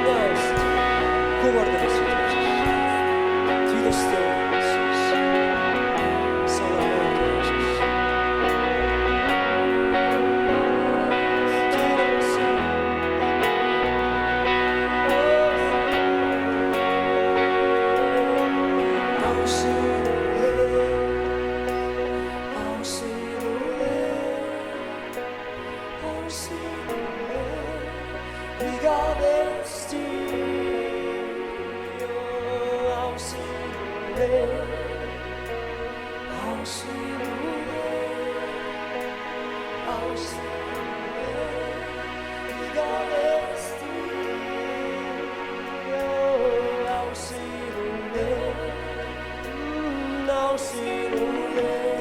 преклоняюсь, гордо Иисус. Ты достоин, Иисус. Слава Богу, Иисус. Ты достоин. I'll see the way. I'll see the way. I'll see the way. We got this deal. I'll see the way. I'll see the way. I'll see the way. We got this deal. I'll see the way.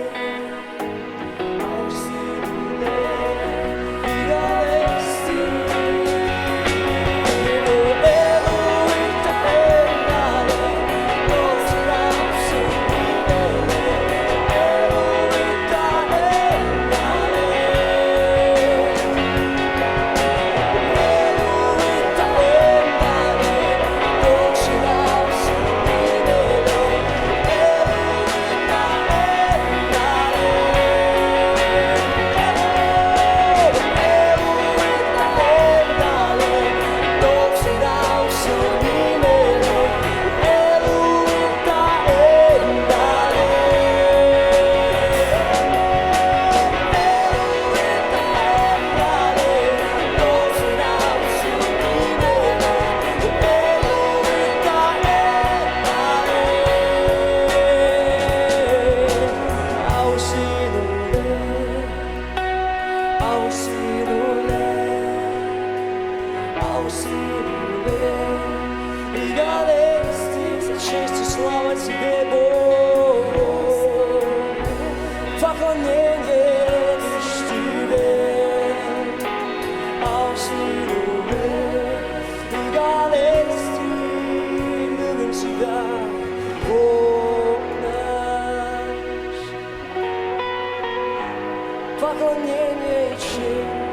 I'll see the way. I'll see the way. We got this deal. Честь и слава Тебе, Бог, поклонение лишь Тебе. I'll see the way. We got this deal. Любим Тебя, Бог наш, поклонение и честь.